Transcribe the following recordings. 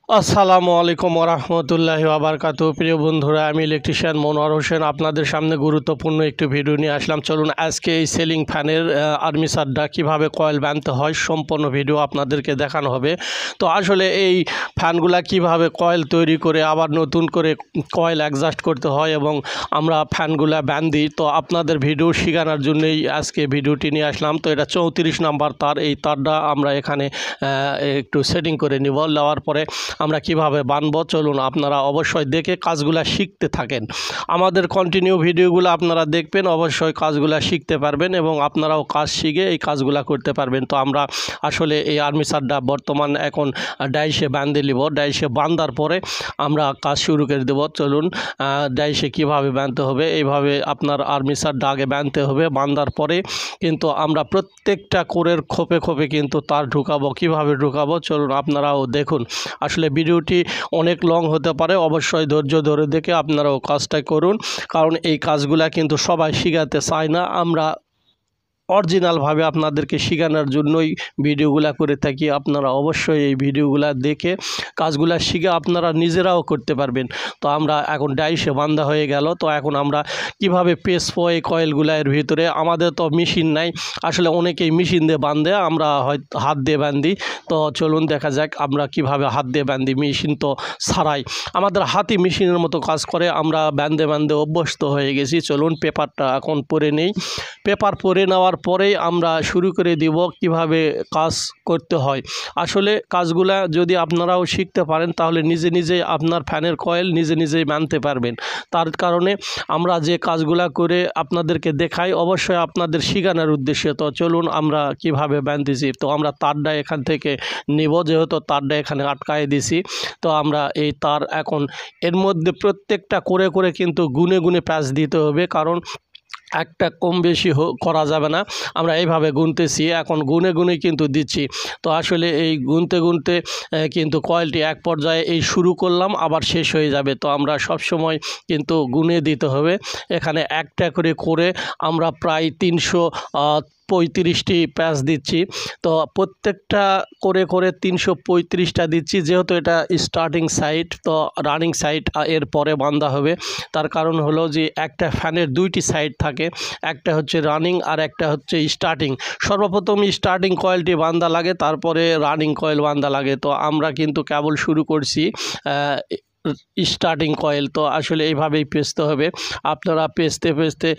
আসসালামু আলাইকুম ওরহমতুল্লাহি ওয়াবারকাতুহু। প্রিয় বন্ধুরা, আমি ইলেকট্রিশিয়ান মনোয়ার হোসেন আপনাদের সামনে গুরুত্বপূর্ণ একটি ভিডিও নিয়ে আসলাম। চলুন আজকে এই সিলিং ফ্যানের আর্মিচারটা কীভাবে কয়েল বাঁধতে হয় সম্পূর্ণ ভিডিও আপনাদেরকে দেখানো হবে। তো আসলে এই ফ্যানগুলা কিভাবে কয়েল তৈরি করে আবার নতুন করে কয়েল অ্যাডজাস্ট করতে হয় এবং আমরা ফ্যানগুলা বাঁধি, তো আপনাদের ভিডিও শেখানোর জন্যই আজকে ভিডিওটি নিয়ে আসলাম। তো এটা 34 নাম্বার তার, এই তারটা আমরা এখানে একটু সেটিং করে নিব। নেওয়ার পরে আমরা কিভাবে বানবো চলুন আপনারা অবশ্যই দেখে কাজগুলা শিখতে থাকেন। আমাদের কন্টিনিউ ভিডিওগুলো আপনারা দেখবেন, অবশ্যই কাজগুলা শিখতে পারবেন এবং আপনারাও কাজ শিখে এই কাজগুলা করতে পারবেন। তো আমরা আসলে এই আর্মিচারটা বর্তমান এখন ডাইসে বাঁধে নিব। ডাইসে বাঁধার পরে আমরা কাজ শুরু করে দেব। চলুন ডাইসে কিভাবে বাঁধতে হবে, এইভাবে আপনার আর্মিচারটা আগে বাঁধতে হবে। বাঁধার পরে কিন্তু আমরা প্রত্যেকটা কোরের খোপে খোপে কিন্তু তার ঢুকাবো। কিভাবে ঢুকাবো চলুন আপনারাও দেখুন। আসলে ভিডিওটি অনেক লং হতে পারে, অবশ্যই ধৈর্য ধরে দেখে আপনারাও কাজটা করুন, কারণ এই কাজগুলা কিন্তু সবাই শিখাতে চায় না। আমরা অরিজিনালভাবে আপনাদেরকে শেখানোর জন্যই ভিডিওগুলা করে থাকি। আপনারা অবশ্যই এই ভিডিওগুলা দেখে কাজগুলা শিখে আপনারা নিজেরাও করতে পারবেন। তো আমরা এখন ডাইসে বাঁধা হয়ে গেল। তো এখন আমরা কিভাবে পেঁচবো এই কয়েলগুলা এর ভিতরে। আমাদের তো মেশিন নাই, আসলে অনেকেই মেশিন দিয়ে বাঁধে, আমরা হয়তো হাত দিয়ে বাঁধি। তো চলুন দেখা যাক আমরা কিভাবে হাত দিয়ে বাঁধি। মেশিন তো ছাড়াই আমাদের হাতি মেশিনের মতো কাজ করে, আমরা বাঁধে বাঁধে অভ্যস্ত হয়ে গেছি। চলুন পেপারটা এখন পরে নেই। পেপার পরে নেওয়ার পরেই আমরা শুরু করে দিব কিভাবে কাজ করতে হয়। আসলে কাজগুলা যদি আপনারাও শিখতে পারেন তাহলে নিজে নিজেই আপনার ফ্যানের কয়েল নিজে নিজেই বাঁধতে পারবেন। তার কারণে আমরা যে কাজগুলা করে আপনাদেরকে দেখাই অবশ্যই আপনাদের শেখানোর উদ্দেশ্যে। তো চলুন আমরা কিভাবে বাঁধতেছি। তো আমরা তারটা এখান থেকে নিব, যেহেতু তারটা এখানে আটকায় দিছি। তো আমরা এই তার এখন এর মধ্যে প্রত্যেকটা করে করে কিন্তু গুনে গুনে প্যাচ দিতে হবে, কারণ একটা কম বেশি করা যাবে না। আমরা এইভাবে গুনতেছি, এখন গুনে গুনে কিন্তু দিচ্ছি। তো আসলে এই গুনতে গুনতে কিন্তু কয়েলটি এক পর্যায়ে এই শুরু করলাম আবার শেষ হয়ে যাবে। তো আমরা সব সময় কিন্তু গুনে দিতে হবে। এখানে একটা করে আমরা প্রায় 335টি প্যাচ দিচ্ছি। তো প্রত্যেকটা করে করে 335টা দিচ্ছি, যেহেতু এটা স্টার্টিং সাইড, তো রানিং সাইড এর পরে বাঁধা হবে। তার কারণ হলো যে একটা ফ্যানের দুইটি সাইড থাকে, একটা হচ্ছে রানিং আর একটা হচ্ছে স্টার্টিং। সর্বপ্রথম স্টার্টিং কয়েলটি বাঁধা লাগে, তারপরে রানিং কয়েল বাঁধা লাগে। তো আমরা কিন্তু কেবল শুরু করছি স্টার্টিং কয়েল। তো আসলে এইভাবেই পেঁচতে হবে। আপনারা পেঁচতে পেঁচতে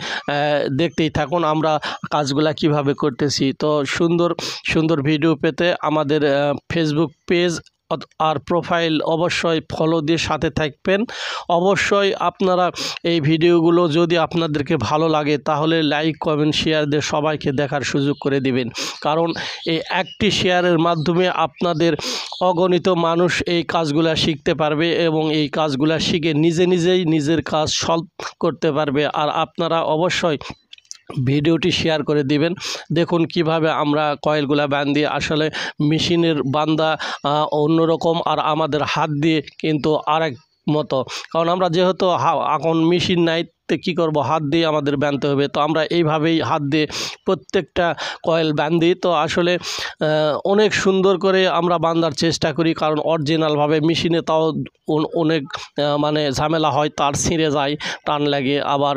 দেখতেই থাকুন আমরা কাজগুলা কিভাবে করতেছি। তো সুন্দর সুন্দর ভিডিও পেতে আমাদের ফেসবুক পেজ আর প্রোফাইল অবশ্যই ফলো দিয়ে সাথে থাকবেন। অবশ্যই আপনারা এই ভিডিওগুলো যদি আপনাদেরকে ভালো লাগে তাহলে লাইক কমেন্ট শেয়ার দিয়ে সবাইকে দেখার সুযোগ করে দিবেন, কারণ এই একটি শেয়ারের মাধ্যমে আপনাদের অগণিত মানুষ এই কাজগুলা শিখতে পারবে এবং এই কাজগুলা শিখে নিজে নিজেই নিজের কাজ সলভ করতে পারবে। আর আপনারা অবশ্যই ভিডিওটি শেয়ার করে দিবেন। দেখুন কিভাবে আমরা কয়েলগুলা বাঁধি। আসলে মেশিনের বাঁধা অন্যরকম, আর আমাদের হাত দিয়ে কিন্তু আরেক মতো, কারণ আমরা যেহেতু এখন মেশিন নাই, কী করব, হাত দিয়ে আমাদের বাঁধতে হবে। তো আমরা এইভাবেই হাত দিয়ে প্রত্যেকটা কয়েল বাঁধি। তো আসলে অনেক সুন্দর করে আমরা বাঁধার চেষ্টা করি, কারণ অরিজিনালভাবে মেশিনে তাও অনেক মানে ঝামেলা হয়, তার ছিঁড়ে যায়, টান লাগে, আবার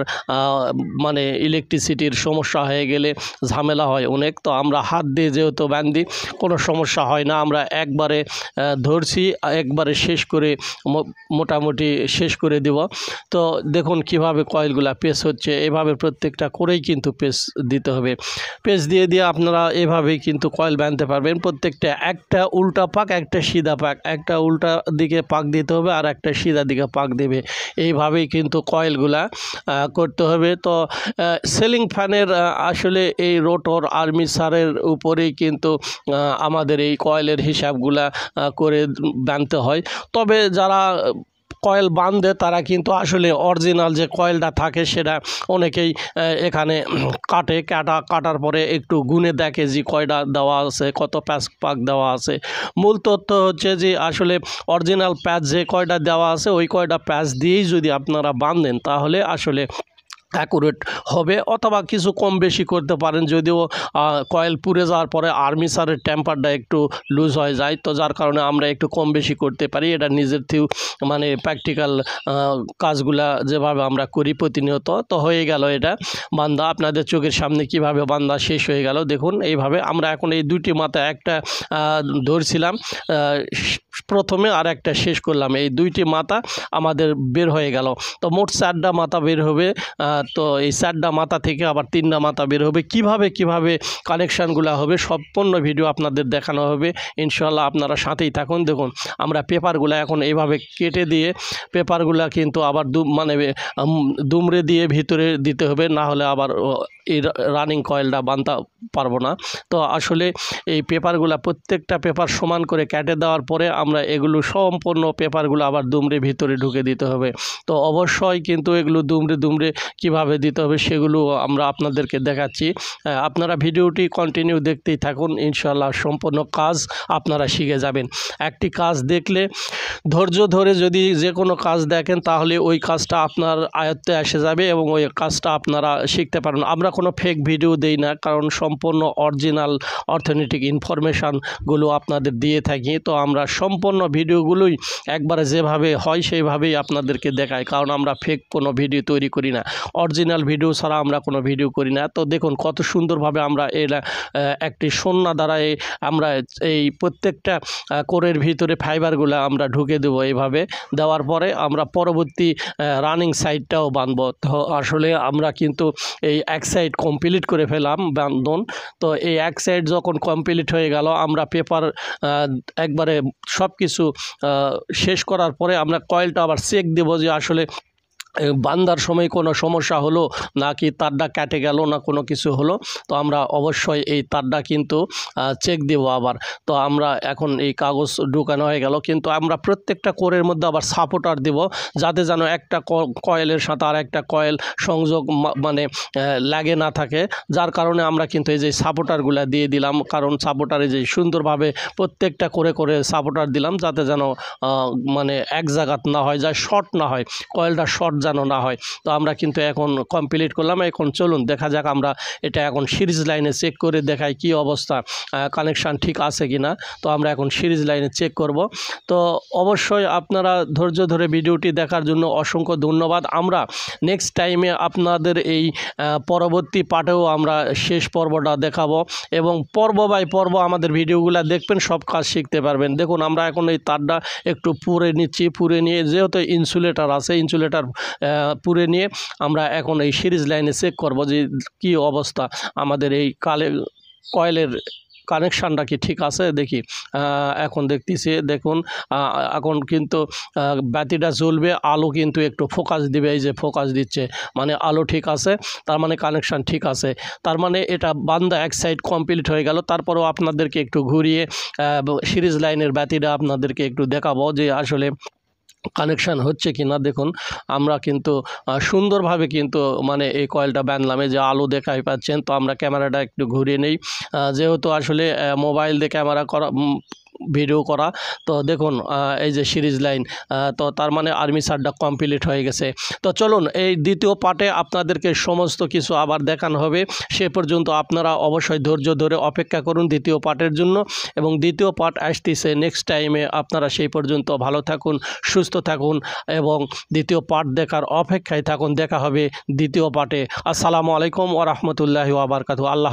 মানে ইলেকট্রিসিটির সমস্যা হয়ে গেলে ঝামেলা হয় অনেক। তো আমরা হাত দিয়ে যেহেতু বাঁধি কোনো সমস্যা হয় না। আমরা একবারে ধরছি, একবারে শেষ করে মোটামুটি শেষ করে দেব। তো দেখুন কিভাবে কয়েলগুলা পেঁচ হচ্ছে, এভাবে প্রত্যেকটা করেই কিন্তু পেঁচ দিতে হবে। পেঁচ দিয়ে দিয়ে আপনারা এভাবেই কিন্তু কয়েল বাঁধতে পারবেন। প্রত্যেকটা একটা উল্টা পাক, একটা সিধা পাক, একটা উল্টা দিকে পাক দিতে হবে আর একটা সিধা দিকে পাক দেবে। এইভাবেই কিন্তু কয়েলগুলা করতে হবে। তো সিলিং ফ্যানের আসলে এই রোটর আর্মিচারের উপরেই কিন্তু আমাদের এই কয়েলের হিসাবগুলা করে বাঁধতে হয়। তবে যারা কয়েল বাঁধে তারা কিন্তু আসলে অরিজিনাল যে কয়েলটা থাকে সেটা অনেকেই এখানে কাটার পরে একটু গুনে দেখে যে কয়টা দেওয়া আছে, কত প্যাচ পাক দেওয়া আছে। মূল তথ্য হচ্ছে যে আসলে অরিজিনাল প্যাচ যে কয়টা দেওয়া আছে ওই কয়টা প্যাচ দিয়েই যদি আপনারা বাঁধেন তাহলে আসলে অ্যাকুরেট হবে, অথবা কিছু কম বেশি করতে পারেন। যদিও কয়েল পুড়ে যাওয়ার পরে আর্মিচারের টেম্পারটা একটু লুজ হয়ে যায়, তো যার কারণে আমরা একটু কম বেশি করতে পারি। এটা নিজের থেকেও মানে প্র্যাকটিক্যাল কাজগুলা যেভাবে আমরা করি প্রতিনিয়ত, তো হয়ে গেল এটা বান্দা আপনাদের চোখের সামনে কিভাবে বান্দা শেষ হয়ে গেল। দেখুন এইভাবে আমরা এখন এই দুইটি মাথা একটা ধরছিলাম প্রথমে, আর একটা শেষ করলাম, এই দুইটি মাথা আমাদের বের হয়ে গেল। তো মোট 4টা মাথা বের হবে। তো এই 4টা মাথা থেকে আবার 3টা মাথা বের হবে। কিভাবে কানেকশানগুলো হবে সম্পূর্ণ ভিডিও আপনাদের দেখানো হবে ইনশাআল্লাহ, আপনারা সাথেই থাকুন। দেখুন আমরা পেপারগুলো এখন এইভাবে কেটে দিয়ে পেপারগুলো কিন্তু আবার দুমড়ে দিয়ে ভিতরে দিতে হবে, না হলে আবার এই রানিং কয়েলটা বানতে পারবো না। তো আসলে এই পেপারগুলো প্রত্যেকটা পেপার সমান করে কেটে দেওয়ার পরে আমরা এগুলো সম্পূর্ণ পেপারগুলো আবার দুমড়ে ভিতরে ঢুকে দিতে হবে। তো অবশ্যই কিন্তু এগুলো দুমড়ে কিভাবে দিতে হবে সেগুলো আমরা আপনাদেরকে দেখাচ্ছি। আপনারা ভিডিওটি কন্টিনিউ দেখতেই থাকুন, ইনশাআল্লাহ সম্পূর্ণ কাজ আপনারা শিখে যাবেন। একটি কাজ দেখলে ধৈর্য ধরে যদি যে কোনো কাজ দেখেন তাহলে ওই কাজটা আপনার আয়ত্তে এসে যাবে এবং ওই কাজটা আপনারা শিখতে পারবেন। আমরা কোনো ফেক ভিডিও দেই না, কারণ সম্পূর্ণ অরিজিনাল অর্থনৈতিক ইনফরমেশানগুলো আপনাদের দিয়ে থাকি। তো আমরা সম্পূর্ণ ভিডিওগুলোই একবারে যেভাবে হয় সেইভাবেই আপনাদেরকে দেখাই, কারণ আমরা ফেক কোনো ভিডিও তৈরি করি না, অরিজিনাল ভিডিও ছাড়া আমরা কোনো ভিডিও করি না। তো দেখুন কত সুন্দরভাবে আমরা এরা একটি সন্না দ্বারা আমরা এই প্রত্যেকটা কোরের ভিতরে ফাইবারগুলো আমরা ঢুকে দেবো। এইভাবে দেওয়ার পরে আমরা পরবর্তী রানিং সাইডটাও বাঁধবো। তো আসলে আমরা কিন্তু এই এক সাইড কমপ্লিট করে ফেলাম বান্ধন। তো এই এক সাইড যখন কমপ্লিট হয়ে গেল, আমরা পেপার একবারে সব কিছু শেষ করার পরে আমরা কয়েলটা আবার চেক দেবো যে আসলে বান্দার সময় কোনো সমস্যা হলো নাকি তারটা কেটে গেল না কোনো কিছু হলো। তো আমরা অবশ্যই এই তারটা কিন্তু চেক দেবো আবার। তো আমরা এখন এই কাগজ ঢুকানো হয়ে গেল, কিন্তু আমরা প্রত্যেকটা কোরের মধ্যে আবার সাপোর্টার দেব, যাতে যেন একটা কয়েলের সাথে আর একটা কয়েল সংযোগ মানে লাগে না থাকে। যার কারণে আমরা কিন্তু এই যে সাপোর্টারগুলো দিয়ে দিলাম, কারণ সাপোর্টারে যে সুন্দরভাবে প্রত্যেকটা করে সাপোর্টার দিলাম, যাতে যেন মানে এক জায়গাত না হয়, যায় শর্ট না হয়, কয়েলটা শর্ট যেন না হয়। তো আমরা কিন্তু এখন কমপ্লিট করলাম। এখন চলুন দেখা যাক আমরা এটা এখন সিরিজ লাইনে চেক করে দেখাই কি অবস্থা, কানেকশান ঠিক আছে কি না। তো আমরা এখন সিরিজ লাইনে চেক করব। তো অবশ্যই আপনারা ধৈর্য ধরে ভিডিওটি দেখার জন্য অসংখ্য ধন্যবাদ। আমরা নেক্সট টাইমে আপনাদের এই পরবর্তী পার্টেও আমরা শেষ পর্বটা দেখাবো, এবং পর্ব বাই পর্ব আমাদের ভিডিওগুলো দেখবেন, সব কাজ শিখতে পারবেন। দেখুন আমরা এখন এই তারটা একটু পুড়ে নিচ্ছি, পুড়ে নিয়ে যেহেতু ইনসুলেটার আছে, ইনসুলেটার পুড়ে নিয়ে আমরা এখন এই সিরিজ লাইনে চেক করব যে কি অবস্থা আমাদের এই কয়েলের কানেকশানটা কি ঠিক আছে দেখি। এখন দেখতেছি, দেখুন এখন কিন্তু বাতিটা জ্বলবে, আলো কিন্তু একটু ফোকাস দিবে, এই যে ফোকাস দিচ্ছে, মানে আলো ঠিক আছে, তার মানে কানেকশান ঠিক আছে। তার মানে এটা বান্দা এক সাইড কমপ্লিট হয়ে গেল। তারপরেও আপনাদেরকে একটু ঘুরিয়ে সিরিজ লাইনের বাতিটা আপনাদেরকে একটু দেখাবো যে আসলে কানেকশান হচ্ছে কি না। দেখুন আমরা কিন্তু সুন্দরভাবে কিন্তু মানে এই কয়েলটা বাঁধলাম, এই যে আলো দেখাই পাচ্ছেন। তো আমরা ক্যামেরাটা একটু ঘুরিয়ে নেই, যেহেতু আসলে মোবাইল দিয়ে ক্যামেরা করা ভিডিও করা। তো দেখুন এই যে সিরিজ লাইন, তো তার মানে আর্মিচারটা কমপ্লিট হয়ে গেছে। তো চলুন এই দ্বিতীয় পার্টে আপনাদেরকে সমস্ত কিছু আবার দেখানো হবে। সে পর্যন্ত আপনারা অবশ্যই ধৈর্য ধরে অপেক্ষা করুন দ্বিতীয় পার্টের জন্য, এবং দ্বিতীয় পার্ট আসতেছে নেক্সট টাইমে। আপনারা সেই পর্যন্ত ভালো থাকুন, সুস্থ থাকুন এবং দ্বিতীয় পার্ট দেখার অপেক্ষায় থাকুন। দেখা হবে দ্বিতীয় পার্টে। আসসালামু আলাইকুম ওয়া রাহমাতুল্লাহি ওয়া বারাকাতুহু। আল্লাহ।